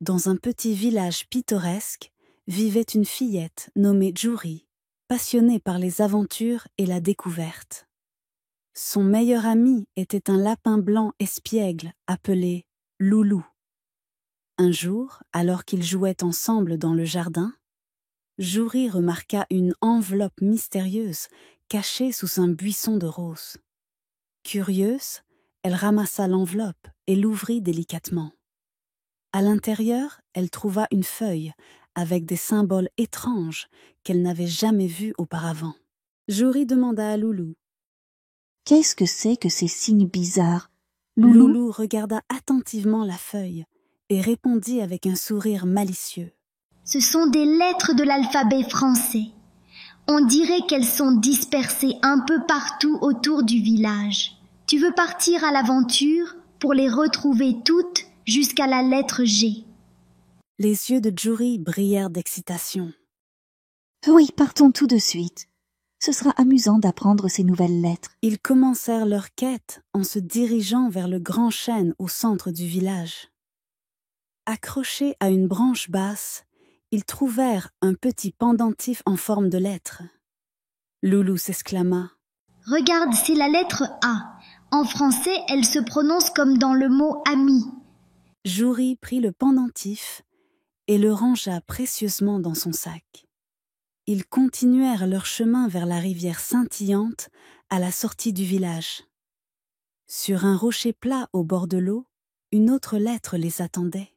dans un petit village pittoresque, vivait une fillette nommée Juri, passionnée par les aventures et la découverte. Son meilleur ami était un lapin blanc espiègle appelé Loulou. Un jour, alors qu'ils jouaient ensemble dans le jardin, Juri remarqua une enveloppe mystérieuse cachée sous un buisson de roses. Curieuse, elle ramassa l'enveloppe et l'ouvrit délicatement. À l'intérieur, elle trouva une feuille avec des symboles étranges qu'elle n'avait jamais vus auparavant. Juri demanda à Loulou. « Qu'est-ce que c'est que ces signes bizarres, Loulou ? Loulou regarda attentivement la feuille et répondit avec un sourire malicieux. Ce sont des lettres de l'alphabet français. On dirait qu'elles sont dispersées un peu partout autour du village. Tu veux partir à l'aventure pour les retrouver toutes jusqu'à la lettre G. » Les yeux de Juri brillèrent d'excitation. « Oui, partons tout de suite. Ce sera amusant d'apprendre ces nouvelles lettres. » Ils commencèrent leur quête en se dirigeant vers le grand chêne au centre du village. Accrochés à une branche basse, ils trouvèrent un petit pendentif en forme de lettre. Loulou s'exclama. « Regarde, c'est la lettre A. En français, elle se prononce comme dans le mot ami. » Juri prit le pendentif et le rangea précieusement dans son sac. Ils continuèrent leur chemin vers la rivière scintillante à la sortie du village. Sur un rocher plat au bord de l'eau, une autre lettre les attendait.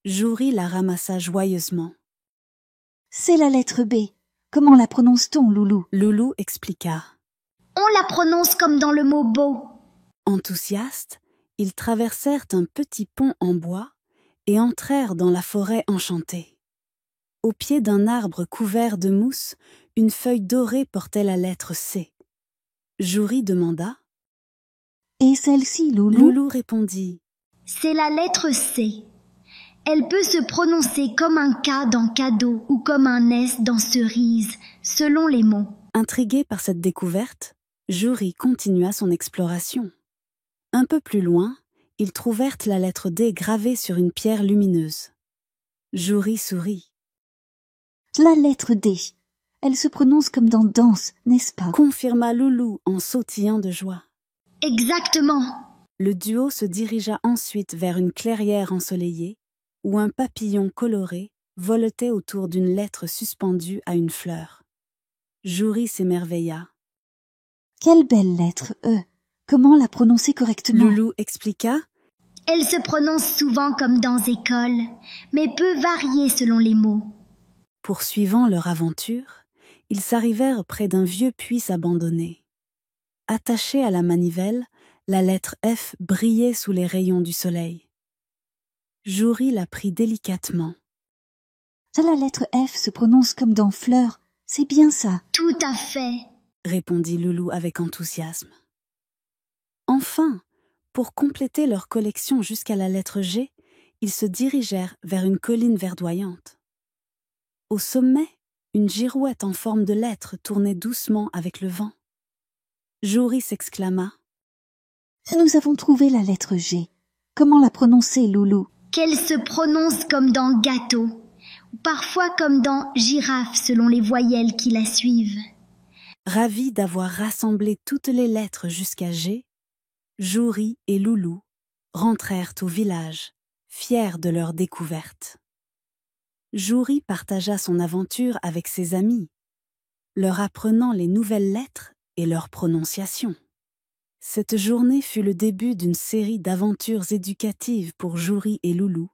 Juri la ramassa joyeusement. « C'est la lettre B. Comment la prononce-t-on, Loulou ?» Loulou expliqua. « On la prononce comme dans le mot beau. » Enthousiastes, ils traversèrent un petit pont en bois et entrèrent dans la forêt enchantée. Au pied d'un arbre couvert de mousse, une feuille dorée portait la lettre C. Juri demanda. « Et celle-ci, Loulou ?» Loulou répondit. « C'est la lettre C. Elle peut se prononcer comme un K dans cadeau ou comme un S dans cerise, selon les mots. » Intrigué par cette découverte, Juri continua son exploration. Un peu plus loin, ils trouvèrent la lettre D gravée sur une pierre lumineuse. Juri sourit. « La lettre D. Elle se prononce comme dans danse, n'est-ce pas ?» confirma Loulou en sautillant de joie. « Exactement. » Le duo se dirigea ensuite vers une clairière ensoleillée où un papillon coloré voletait autour d'une lettre suspendue à une fleur. Juri s'émerveilla. « Quelle belle lettre E. Comment la prononcer correctement ?» Loulou expliqua. « Elle se prononce souvent comme dans école, mais peut varier selon les mots. » Poursuivant leur aventure, ils s'arrivèrent près d'un vieux puits abandonné. Attachée à la manivelle, la lettre F brillait sous les rayons du soleil. Juri la prit délicatement. « La lettre F se prononce comme dans fleur, c'est bien ça. »« Tout à fait. » répondit Loulou avec enthousiasme. Enfin, pour compléter leur collection jusqu'à la lettre G, ils se dirigèrent vers une colline verdoyante. Au sommet, une girouette en forme de lettre tournait doucement avec le vent. Juri s'exclama. « Nous avons trouvé la lettre G. Comment la prononcer, Loulou ?» Qu'elle se prononce comme dans gâteau, ou parfois comme dans girafe selon les voyelles qui la suivent. Ravis d'avoir rassemblé toutes les lettres jusqu'à G, Juri et Loulou rentrèrent au village, fiers de leur découverte. Juri partagea son aventure avec ses amis, leur apprenant les nouvelles lettres et leur prononciation. Cette journée fut le début d'une série d'aventures éducatives pour Juri et Loulou,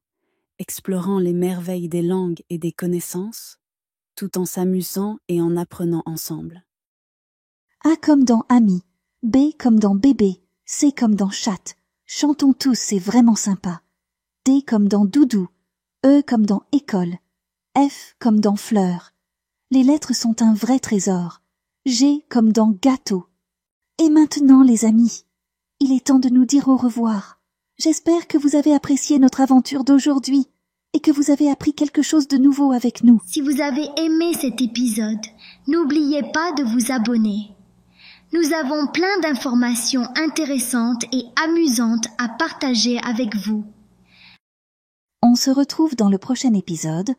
explorant les merveilles des langues et des connaissances, tout en s'amusant et en apprenant ensemble. A comme dans ami, B comme dans bébé, C comme dans chatte. Chantons tous, c'est vraiment sympa. D comme dans doudou, E comme dans école, F comme dans fleur. Les lettres sont un vrai trésor. G comme dans gâteau. Et maintenant, les amis, il est temps de nous dire au revoir. J'espère que vous avez apprécié notre aventure d'aujourd'hui et que vous avez appris quelque chose de nouveau avec nous. Si vous avez aimé cet épisode, n'oubliez pas de vous abonner. Nous avons plein d'informations intéressantes et amusantes à partager avec vous. On On se retrouve dans le prochain épisode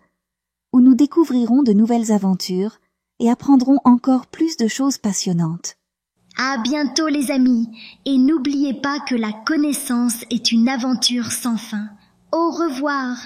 où nous découvrirons de nouvelles aventures et apprendrons encore plus de choses passionnantes. À bientôt les amis, et n'oubliez pas que la connaissance est une aventure sans fin. Au revoir.